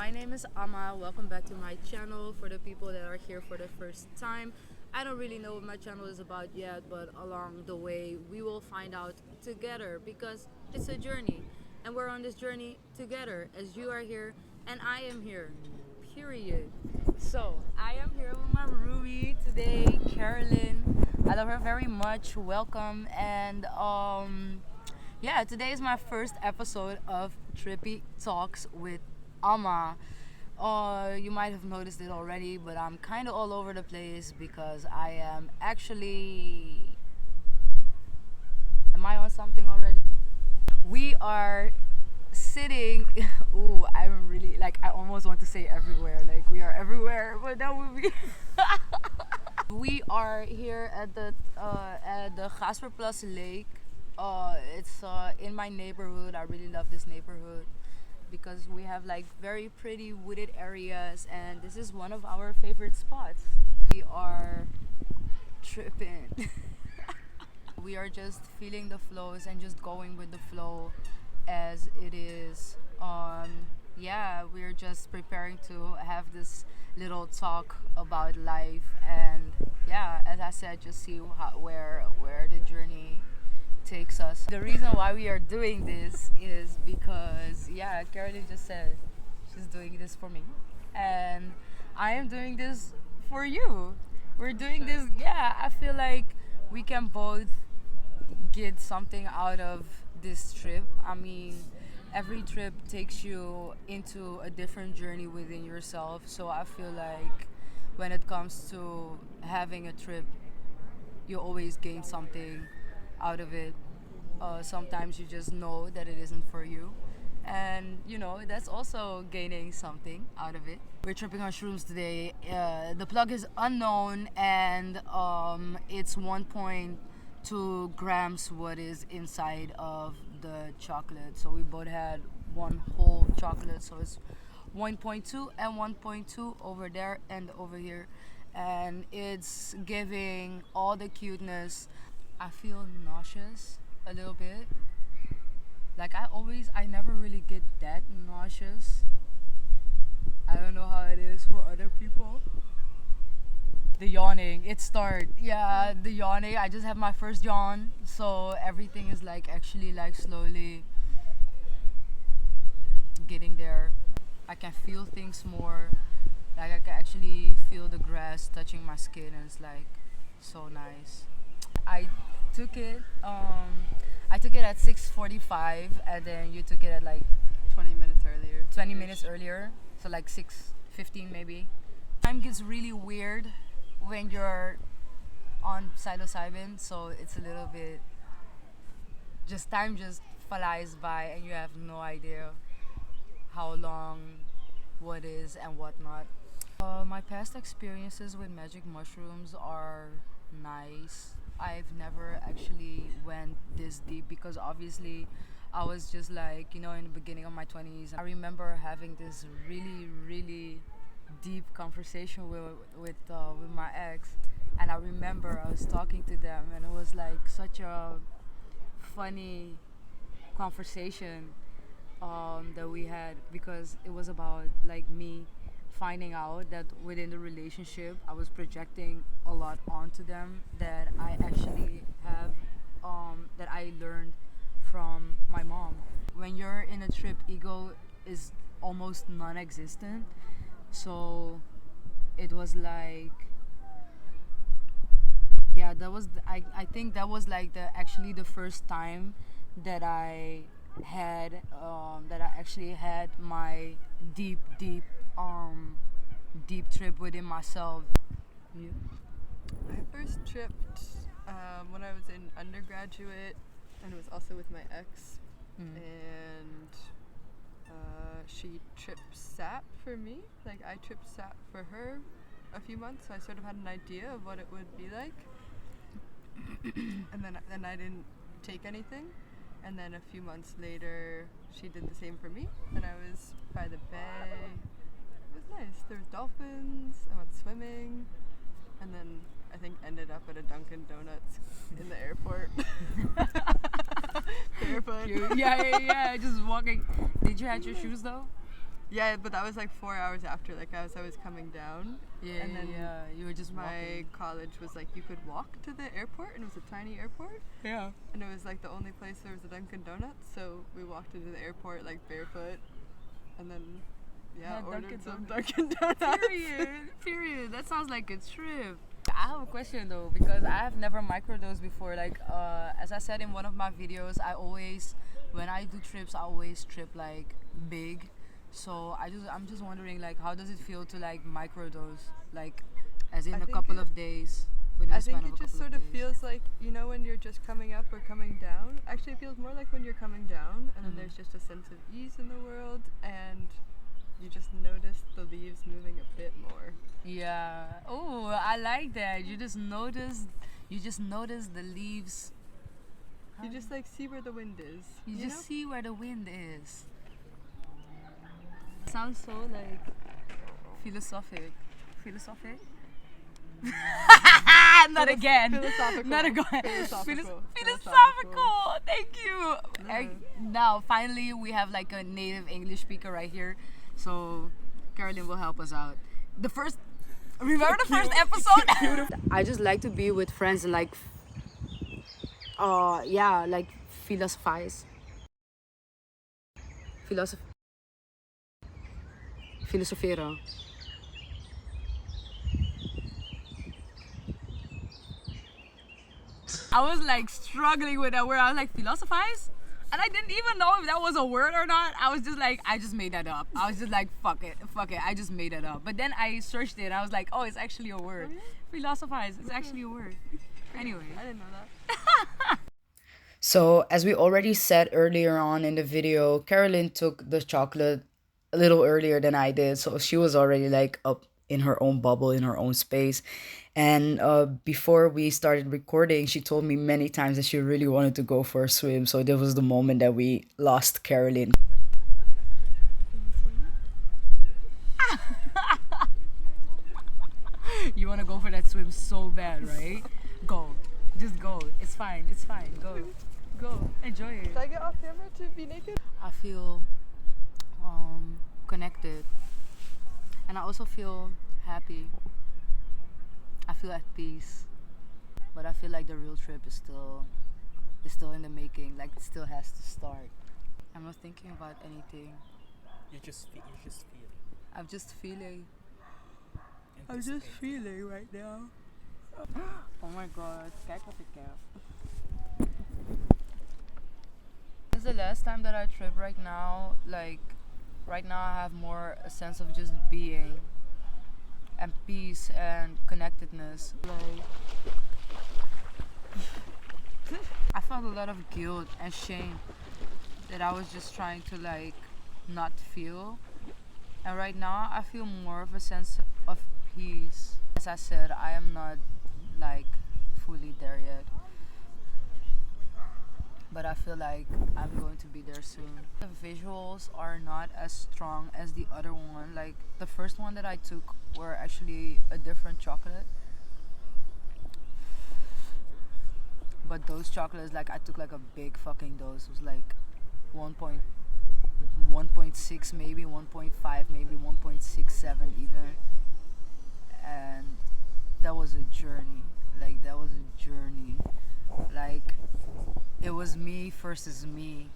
my name is Ama. Welcome back to my channel. For the people that are here for the first time, I don't really know what my channel is about yet, but along the way we will find out together because it's a journey and we're on this journey together as you are here and I am here, period. So I am here with my roomie today, Carolyn. I love her very much. Welcome. And yeah, today is my first episode of Trippy Talks with Ama. You might have noticed it already, but I'm kind of all over the place because I am actually. Am I on something already? We are sitting. Ooh, I'm really like. I almost want to say everywhere. Like we are everywhere, but that would be. We are here at the Gasper Plus Lake. It's in my neighborhood. I really love this neighborhood because we have like very pretty wooded areas, and this is one of our favorite spots. We are tripping. We are just feeling the flows and just going with the flow as it is. Yeah, we're just preparing to have this little talk about life, and yeah, as I said, just see where the journey takes us. The reason why we are doing this is because, yeah, Caroline just said she's doing this for me, and I am doing this for you. We're doing this, yeah, I feel like we can both get something out of this trip. I mean, every trip takes you into a different journey within yourself, so I feel like when it comes to having a trip, you always gain something out of it. Sometimes you just know that it isn't for you, and you know that's also gaining something out of it. We're tripping on shrooms today. The plug is unknown, and it's 1.2 grams what is inside of the chocolate. So we both had one whole chocolate, so it's 1.2 and 1.2 over there and over here, and it's giving all the cuteness. I feel nauseous a little bit. Like I never really get that nauseous. I don't know how it is for other people. The yawning, it started. Yeah, the yawning. I just have my first yawn, so everything is like actually like slowly getting there. I can feel things more. Like I can actually feel the grass touching my skin, and it's like so nice. I took it. I took it at 6:45, and then you took it at like 20 minutes earlier. 20 minutes earlier, so like 6:15 maybe. Time gets really weird when you're on psilocybin, so it's a little bit. Just time just flies by, and you have no idea how long, what is, and what not. My past experiences with magic mushrooms are nice. I've never actually went this deep because obviously I was just like, you know, in the beginning of my 20s. I remember having this really deep conversation with my ex, and I remember I was talking to them, and it was like such a funny conversation that we had because it was about like me finding out that within the relationship I was projecting a lot onto them that I actually have that I learned from my mom. When you're in a trip, ego is almost non-existent, so it was like, yeah, that was I think that was like the first time that I actually had my deep trip within myself. You? I first tripped when I was in undergraduate, and it was also with my ex. And she tripped sap for me. Like I tripped sap for her a few months, so I sort of had an idea of what it would be like. And then I didn't take anything. And then a few months later, she did the same for me. And I was by the bay. It was nice. There was dolphins. I went swimming, and then I think ended up at a Dunkin' Donuts in the airport. Barefoot. Yeah. Just walking. Did you have your shoes though? Yeah, but that was like 4 hours after, like as I was coming down. Yeah, And then yeah. You were just my walking. college was like you could walk to the airport, and it was a tiny airport, Yeah. and it was like the only place there was a Dunkin' Donuts. So we walked into the airport like barefoot, and then ordered some Dunkin' Donuts. Period. That sounds like a trip. I have a question though, because I have never microdosed before. Like, as I said in one of my videos, when I do trips, I always trip like big. So I'm just wondering, like, how does it feel to like microdose, like, as in I a think couple of days? Within I the span think of it a just couple sort of days? feels like, you know, when you're just coming up or coming down. Actually, it feels more like when you're coming down, and then there's just a sense of ease in the world, and you just notice the leaves moving a bit more. Yeah. Oh, I like that. You just notice the leaves. You just like see where the wind is. You know? just see where the wind is. Sounds so like philosophic. Philosophic? Not again. Philosophical. Not again. Philosophical. Thank you. Now, finally, we have like a native English speaker right here. So, Carolyn will help us out. Remember the first episode? I just like to be with friends and like, like philosophize. Filosoferen. I was like struggling with that word. I was like, philosophize? And I didn't even know if that was a word or not. I was just like, I just made that up. I was just like, fuck it. I just made it up. But then I searched it and I was like, oh, it's actually a word. Philosophize, it's actually a word. Anyway. I didn't know that. So, as we already said earlier on in the video, Carolyn took the chocolate a little earlier than I did. So, she was already like up in her own bubble, in her own space. And before we started recording, she told me many times that she really wanted to go for a swim. So, there was the moment that we lost Carolyn. You want to go for that swim so bad, right? Go. Just go. It's fine. It's fine. Go. Go. Enjoy it. Should I get off camera to be naked? I feel connected. And I also feel happy. I feel at peace. But I feel like the real trip is still in the making. Like, it still has to start. I'm not thinking about anything. You just feel. I'm just feeling. I'm just feeling right now. Oh my god, kijk wat ik heb. This is the last time that I trip right now. Like, right now I have more a sense of just being and peace and connectedness. Like, I felt a lot of guilt and shame that I was just trying to like not feel. And right now I feel more of a sense of peace. As I said, I am not like fully there yet, but I feel like I'm going to be there soon. The visuals are not as strong as the other one. Like, the first one that I took were actually a different chocolate, but those chocolates, like, I took like a big fucking dose. It was like 1.6 maybe, 1.5 maybe, 1.67 even. And that was a journey. Like, that was a journey. Like, it was me versus me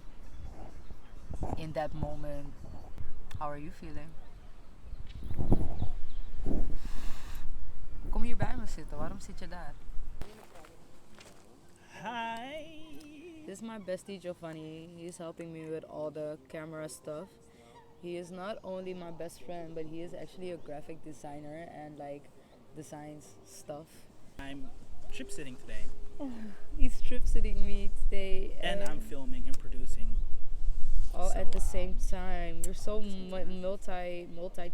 in that moment. How are you feeling? Kom hier bij me zitten. Waarom zit je daar? Hi. This is my bestie Giovanni. He's helping me with all the camera stuff. He is not only my best friend, but he is actually a graphic designer and like designs stuff. I'm trip sitting today. He's trip sitting me today, And I'm filming and producing. all So, at the same time. You're so multi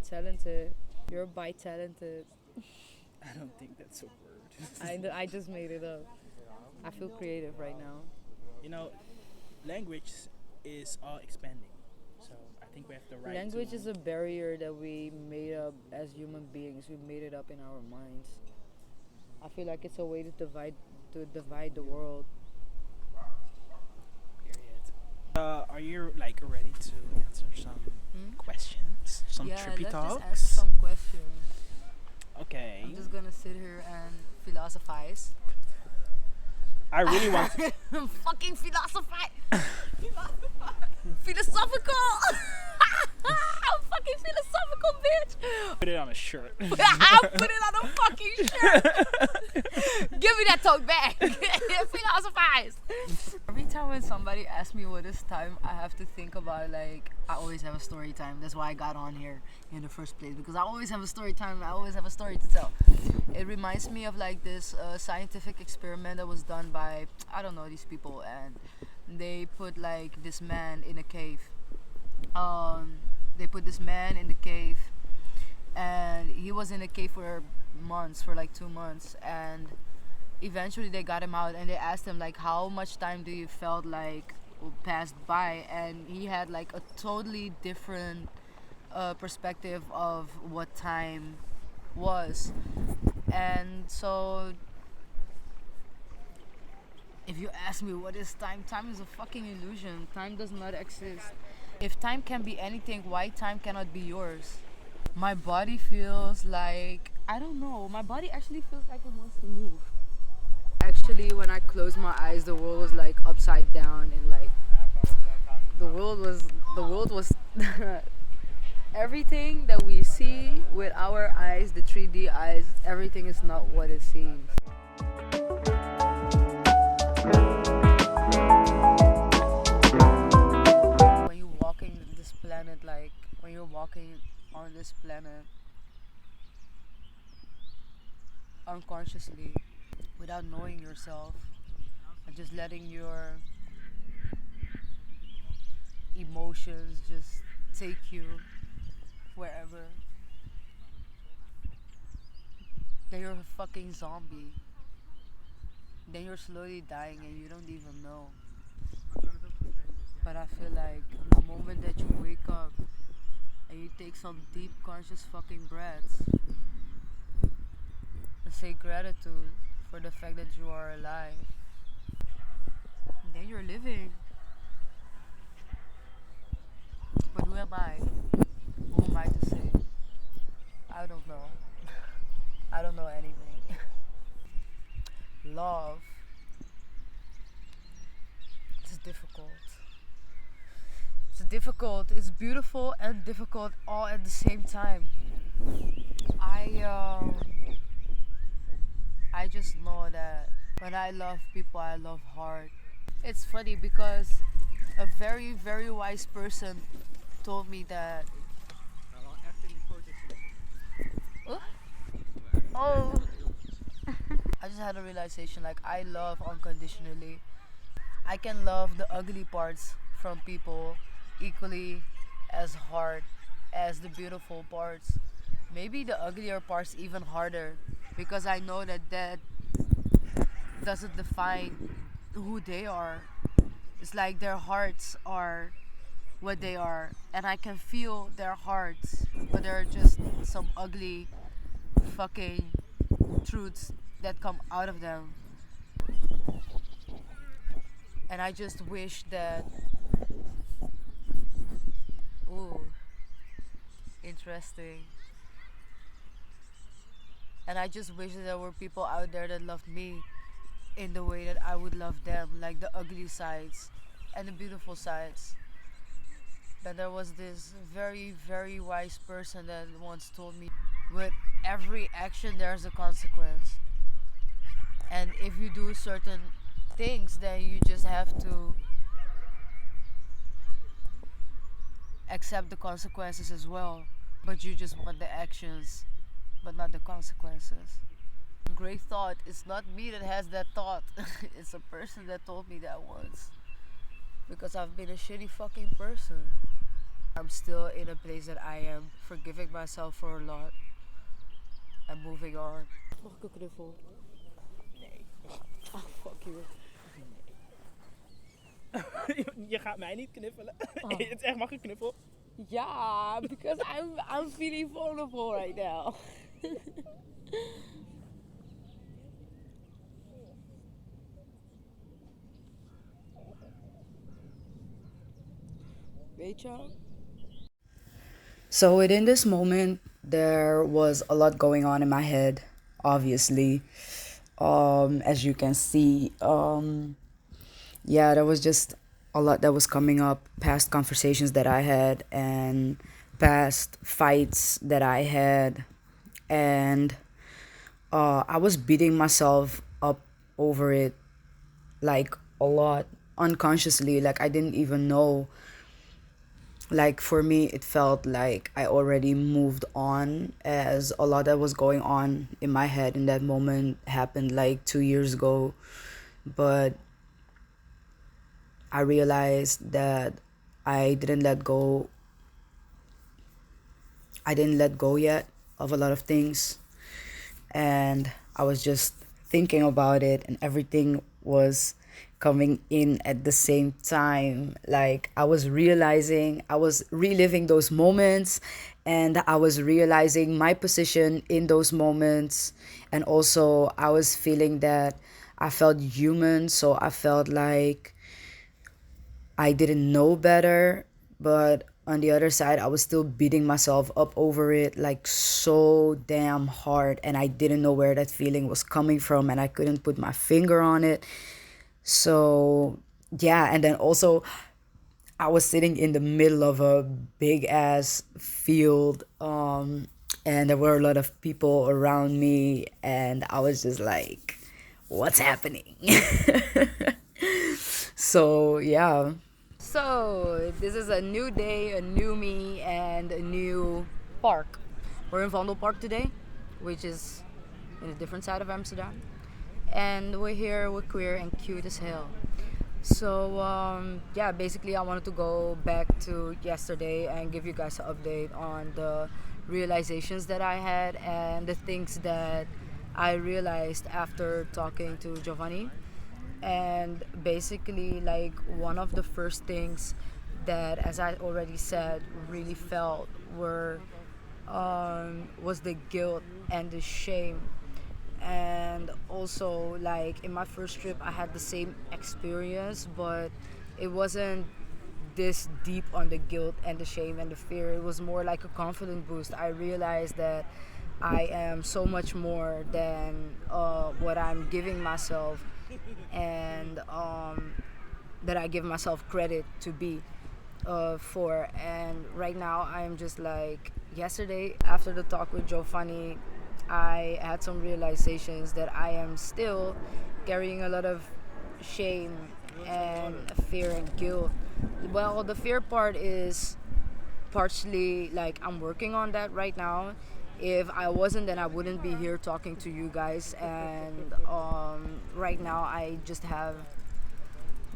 talented. You're bi-talented. I don't think that's a word. I just made it up. I feel creative right now. You know, language is all expanding. So I think we have the right Language to is a barrier that we made up as human beings. We made it up in our minds. I feel like it's a way to divide the world. period. Are you like ready to answer some questions, some Yeah, trippy let's talks? just answer some questions. Okay. I'm just gonna sit here and philosophize. I really want. Fucking philosophize. Philosophical. I'm fucking philosophical, bitch. Put it on a shirt. I'll put it on a fucking shirt. Give me that talk back. Philosophize. Every time when somebody asks me what is time, I have to think about, like, I always have a story time. That's why I got on here in the first place, because I always have a story time. I always have a story to tell. It reminds me of like this scientific experiment that was done by, I don't know, these people, and they put like this man in a cave. They put this man in the cave, and he was in the cave for months, for like 2 months, and eventually they got him out, and they asked him like, how much time do you felt like passed by, and he had like a totally different perspective of what time was. And so if you ask me what is time, time is a fucking illusion. Time does not exist. If time can be anything, why time cannot be yours? My body feels like, I don't know, my body actually feels like it wants to move. Actually, when I closed my eyes, the world was like upside down, and like the world was everything that we see with our eyes, the 3D eyes, everything is not what it seems. When you're walking this planet, like when you're walking on this planet unconsciously, without knowing yourself, and just letting your emotions just take you wherever, then you're a fucking zombie. Then you're slowly dying and you don't even know. But I feel like the moment that you wake up and you take some deep conscious fucking breaths and say gratitude for the fact that you are alive, then you're living. But who am I? Who am I to say? I don't know. I don't know anything. Love is difficult. It's difficult. It's beautiful and difficult all at the same time. I just know that when I love people, I love hard. It's funny because a very, very wise person told me that. Oh. I just had a realization, like, I love unconditionally. I can love the ugly parts from people equally as hard as the beautiful parts. Maybe the uglier parts even harder, because I know that that doesn't define who they are. It's like their hearts are what they are, and I can feel their hearts, but they're just some ugly fucking truths that come out of them. And I just wish that, ooh, interesting. And I just wish that there were people out there that loved me in the way that I would love them, like the ugly sides and the beautiful sides. That there was this very, very wise person that once told me, with every action there's a consequence. And if you do certain things, then you just have to accept the consequences as well. But you just want the actions, but not the consequences. Great thought. It's not me that has that thought. It's a person that told me that once. Because I've been a shitty fucking person. I'm still in a place that I am forgiving myself for a lot. And moving on. Mag ik een knuffel? Nee. Ah, fuck you. Je gaat mij niet knuffelen. Het is echt, mag ik knuffel? Yeah, because I'm feeling vulnerable right now. Hey, child. So within this moment, there was a lot going on in my head, obviously. As you can see, yeah, there was just a lot that was coming up, past conversations that I had, and past fights that I had. And I was beating myself up over it, like a lot, unconsciously. Like I didn't even know. Like for me, it felt like I already moved on, as a lot that was going on in my head in that moment happened like 2 years ago. But I realized that I didn't let go. I didn't let go yet of a lot of things. And I was just thinking about it, and everything was coming in at the same time. Like I was realizing, I was reliving those moments, and I was realizing my position in those moments. And also, I was feeling that I felt human, so I felt like I didn't know better, but on the other side, I was still beating myself up over it like so damn hard, and I didn't know where that feeling was coming from, and I couldn't put my finger on it. So, yeah, and then also, I was sitting in the middle of a big ass field, and there were a lot of people around me, and I was just like, what's happening? So, yeah. So, this is a new day, a new me, and a new park. We're in Vondelpark today, which is in a different side of Amsterdam. And we're here, we're queer and cute as hell. So, yeah, basically, I wanted to go back to yesterday and give you guys an update on the realizations that I had and the things that I realized after talking to Giovanni. And basically, like, one of the first things that, as I already said, really felt was the guilt and the shame. And also, like, in my first trip I had the same experience, but it wasn't this deep on the guilt and the shame and the fear. It was more like a confidence boost. I realized that I am so much more than what I'm giving myself, and that I give myself credit to be for. And right now I am just like, yesterday after the talk with Joe Funny, I had some realizations that I am still carrying a lot of shame and fear and guilt. Well, the fear part is partially like I'm working on that right now. If I wasn't, then I wouldn't be here talking to you guys. And right now I just have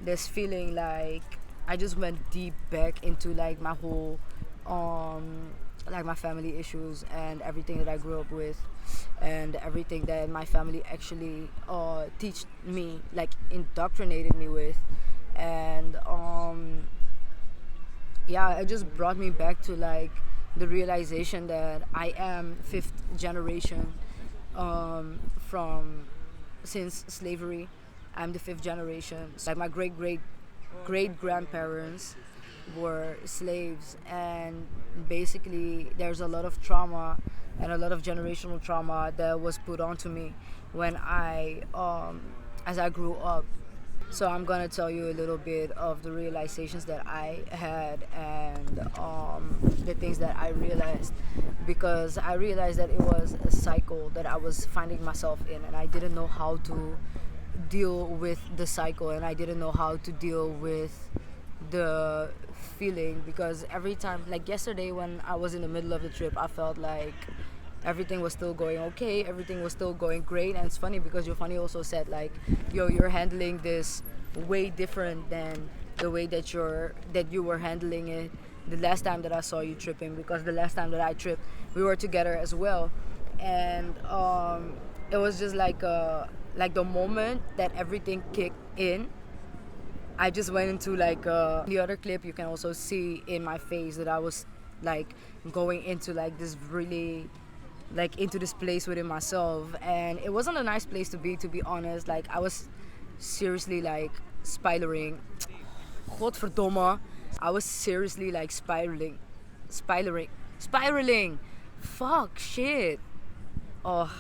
this feeling like I just went deep back into like my whole like my family issues and everything that I grew up with, and everything that my family actually teach me, like indoctrinated me with. And yeah, it just brought me back to like the realization that I am fifth generation from since slavery. I'm the fifth generation. Like my great grandparents were slaves, and basically there's a lot of trauma and a lot of generational trauma that was put onto me when I as I grew up. So I'm gonna tell you a little bit of the realizations that I had, and the things that I realized, because I realized that it was a cycle that I was finding myself in, and I didn't know how to deal with the cycle, and I didn't know how to deal with the feeling. Because every time, like yesterday when I was in the middle of the trip, I felt like everything was still going okay, everything was still going great. And it's funny because Giovanni also said like, yo, you're handling this way different than the way that you were handling it the last time that I saw you tripping, because the last time that I tripped we were together as well. And it was just like the moment that everything kicked in, I just went into like the other clip you can also see in my face that I was like going into like this really like into this place within myself. And it wasn't a nice place to be honest. Like I was seriously like spiraling. Godverdomme. I was seriously like spiraling. Fuck, shit. Oh,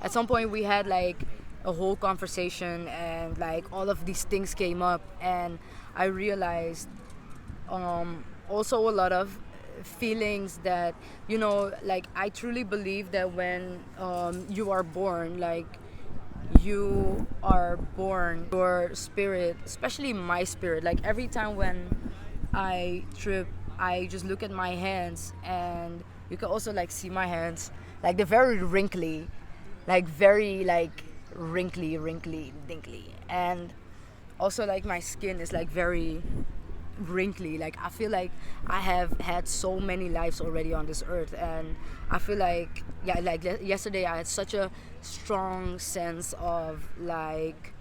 at some point we had like a whole conversation, and like all of these things came up, and I realized also a lot of feelings that, you know, like I truly believe that when you are born, like you are born, your spirit, especially my spirit, like every time when I trip, I just look at my hands, and you can also like see my hands, like they're very wrinkly, like very like wrinkly, dinkly, and also like my skin is like very wrinkly. Like I feel like I have had so many lives already on this earth, and I feel like, yeah, like yesterday I had such a strong sense of like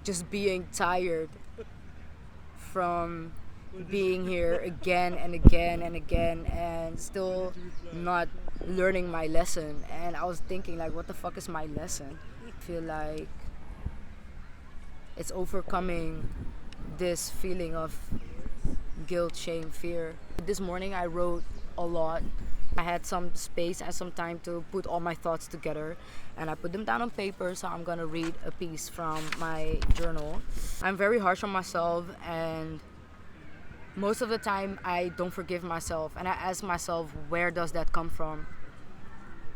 just being tired from being here again and again and again, and still not learning my lesson. And I was thinking like, what the fuck is my lesson? I feel like it's overcoming this feeling of guilt, shame, fear. This morning I wrote a lot. I had some space and some time to put all my thoughts together, and I put them down on paper, so I'm gonna read a piece from my journal. I'm very harsh on myself, and most of the time I don't forgive myself, and I ask myself, where does that come from?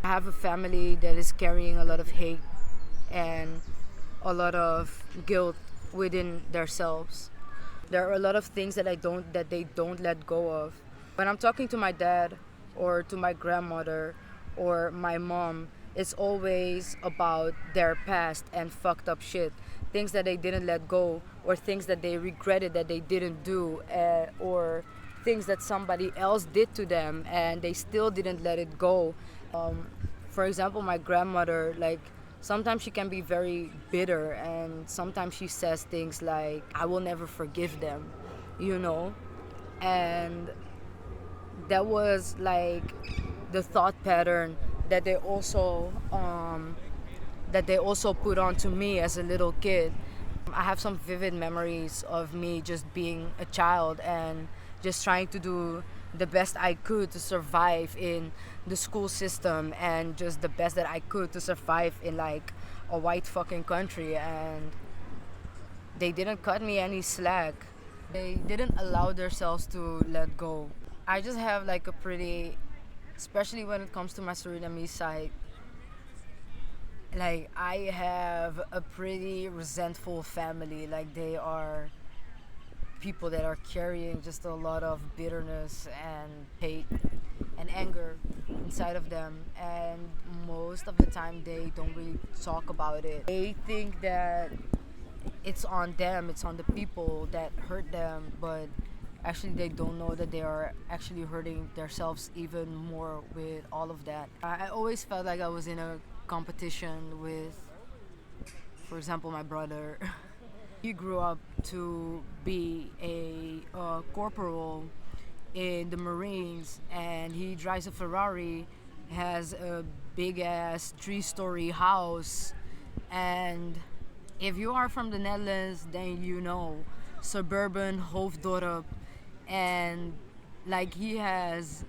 I have a family that is carrying a lot of hate and a lot of guilt within themselves. There are a lot of things that they don't let go of. When I'm talking to my dad or to my grandmother or my mom, it's always about their past and fucked up shit. Things that they didn't let go, or things that they regretted that they didn't do, or things that somebody else did to them and they still didn't let it go. For example, my grandmother, like sometimes she can be very bitter, and sometimes she says things like, I will never forgive them, you know? And that was like the thought pattern that they also put onto me as a little kid. I have some vivid memories of me just being a child and just trying to do the best I could to survive in the school system, and just the best that I could to survive in like a white fucking country, and they didn't cut me any slack. They didn't allow themselves to let go. I just have like a pretty, especially when it comes to my Surinamese side, like I have a pretty resentful family. Like they are people that are carrying just a lot of bitterness and hate and anger inside of them, and most of the time they don't really talk about it. They think that it's on them, it's on the people that hurt them, but actually they don't know that they are actually hurting themselves even more with all of that. I always felt like I was in a competition with, for example, my brother. He grew up to be a corporal in the Marines, and he drives a Ferrari, has a big ass 3-story house. And if you are from the Netherlands, then you know, suburban Hoofddorp. And like he has,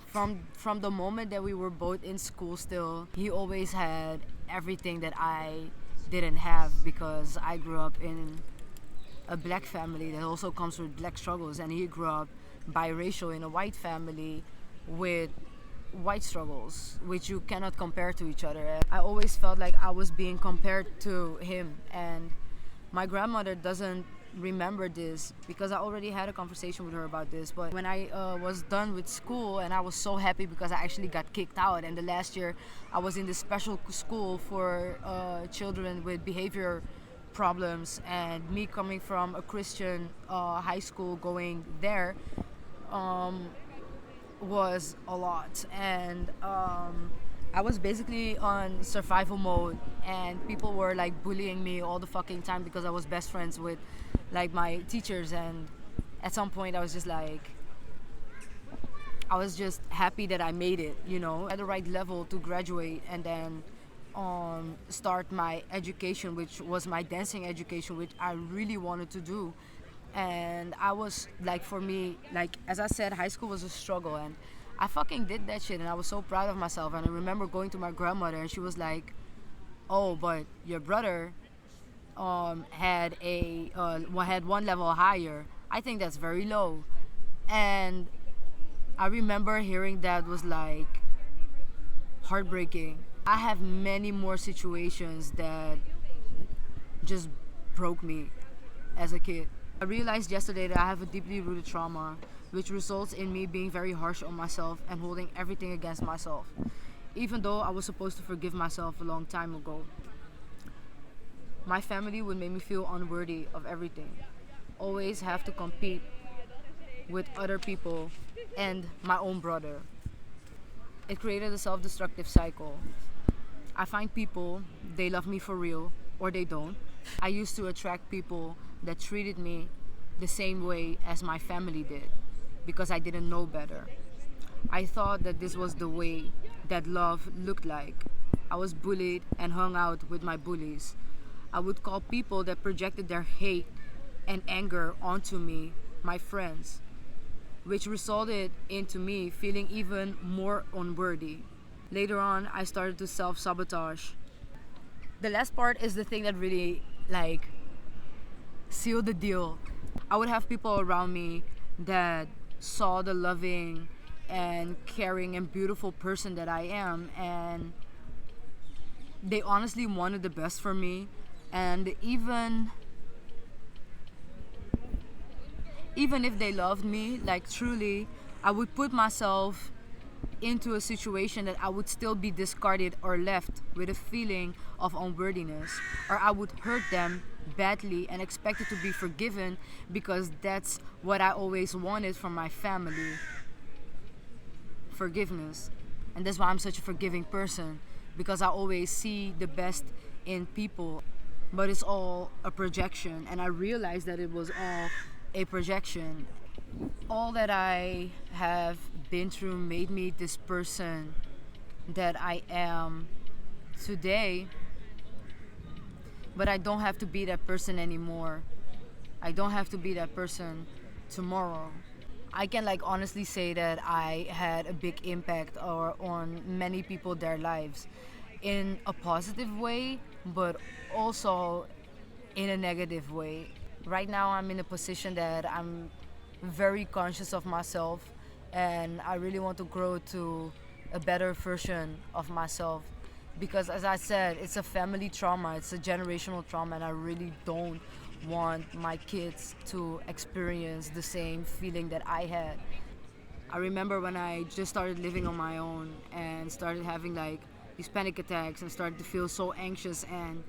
from the moment that we were both in school still, he always had everything that I didn't have, because I grew up in a black family that also comes with black struggles, and he grew up biracial in a white family with white struggles, which you cannot compare to each other. I always felt like I was being compared to him, and my grandmother doesn't remember this because I already had a conversation with her about this. But when I was done with school, and I was so happy because I actually got kicked out, and the last year I was in this special school for children with behavior problems, and me coming from a Christian high school going there was a lot. And I was basically on survival mode, and people were like bullying me all the fucking time because I was best friends with like my teachers. And at some point I was just like, I was just happy that I made it, you know, at the right level to graduate and then start my education, which was my dancing education, which I really wanted to do. And I was like, for me, like as I said, high school was a struggle, and I fucking did that shit, and I was so proud of myself. And I remember going to my grandmother, and she was like, "Oh, but your brother had one level higher. I think that's very low." And I remember hearing that was like heartbreaking. I have many more situations that just broke me as a kid. I realized yesterday that I have a deeply rooted trauma, which results in me being very harsh on myself and holding everything against myself, even though I was supposed to forgive myself a long time ago. My family would make me feel unworthy of everything. Always have to compete with other people and my own brother. It created a self-destructive cycle. I find people, they love me for real, or they don't. I used to attract people that treated me the same way as my family did because I didn't know better. I thought that this was the way that love looked like. I was bullied and hung out with my bullies. I would call people that projected their hate and anger onto me my friends, which resulted into me feeling even more unworthy. Later on, I started to self-sabotage. The last part is the thing that really like sealed the deal. I would have people around me that saw the loving and caring and beautiful person that I am, and they honestly wanted the best for me. And even if they loved me like truly, I would put myself into a situation that I would still be discarded or left with a feeling of unworthiness, or I would hurt them badly and expected to be forgiven because that's what I always wanted from my family. Forgiveness. And that's why I'm such a forgiving person, because I always see the best in people. But it's all a projection, and I realized that it was all a projection. All that I have been through made me this person that I am today, but I don't have to be that person anymore. I don't have to be that person tomorrow. I can like honestly say that I had a big impact or on many people their lives in a positive way, but also in a negative way. Right now I'm in a position that I'm very conscious of myself, and I really want to grow to a better version of myself, because as I said, it's a family trauma, it's a generational trauma, and I really don't want my kids to experience the same feeling that I had. I remember when I just started living on my own and started having like these panic attacks and started to feel so anxious and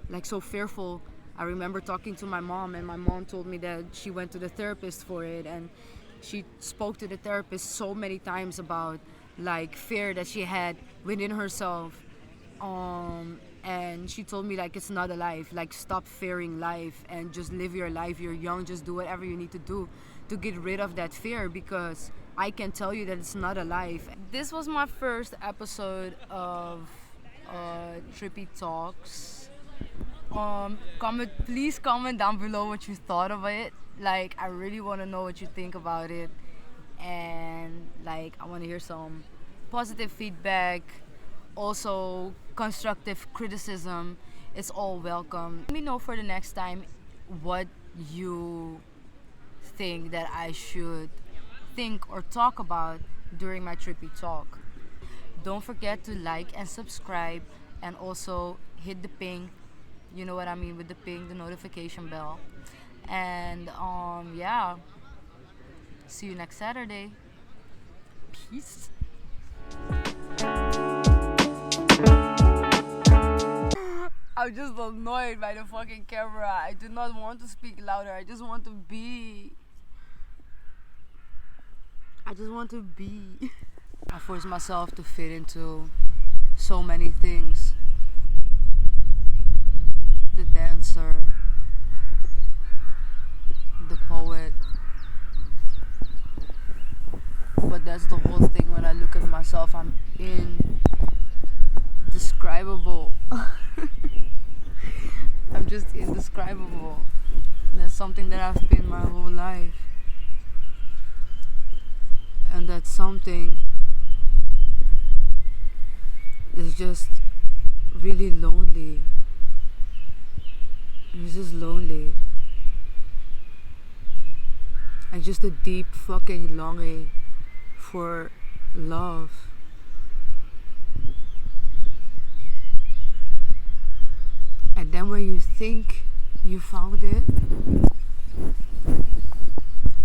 like so fearful. I remember talking to my mom, and my mom told me that she went to the therapist for it, and she spoke to the therapist so many times about like fear that she had within herself. And she told me like it's not a life, like stop fearing life and just live your life. You're young, just do whatever you need to do to get rid of that fear, because I can tell you that it's not a life. This was my first episode of Trippy Talks. Please comment down below what you thought of it. Like I really want to know what you think about it, and like I want to hear some positive feedback, also constructive criticism. It's all welcome. Let me know for the next time what you think that I should think or talk about during my Trippy Talk. Don't forget to like and subscribe, and also hit the ping, you know what I mean with the ping, the notification bell. And yeah, see you next Saturday. Peace. I'm just annoyed by the fucking camera. I do not want to speak louder. I just want to be. I force myself to fit into so many things. The dancer, the poet. But that's the whole thing. When I look at myself, I'm indescribable. I'm just indescribable. That's something that I've been my whole life. And that something is just really lonely. It's just lonely. And just a deep fucking longing for love. And then when you think you found it,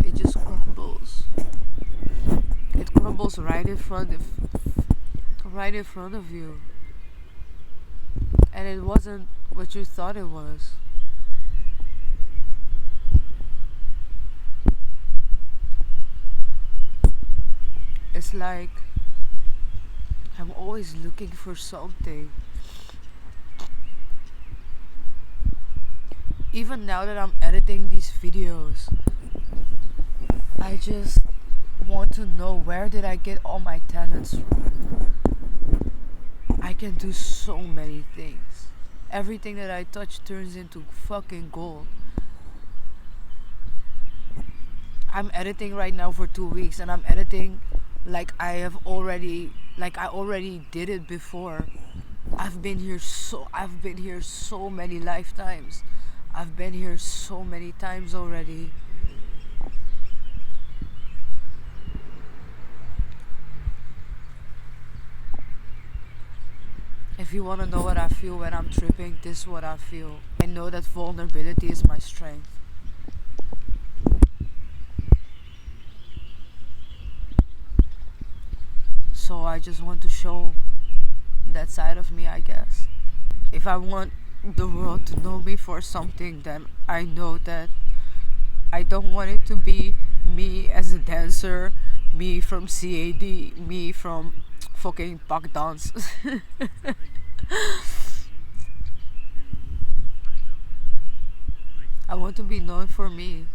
it just crumbles. It crumbles right in front of you. And it wasn't what you thought it was. It's like I'm always looking for something. Even now that I'm editing these videos, I just want to know, where did I get all my talents from? I can do so many things. Everything that I touch turns into fucking gold. I'm editing right now for 2 weeks, and I'm editing like I already did it before. I've been here so many lifetimes. I've been here so many times already. If you want to know what I feel when I'm tripping, this is what I feel. I know that vulnerability is my strength. So I just want to show that side of me, I guess. If I want the world to know me for something, then I know that I don't want it to be me as a dancer, me from CAD, me from fucking pack dance. I want to be known for me.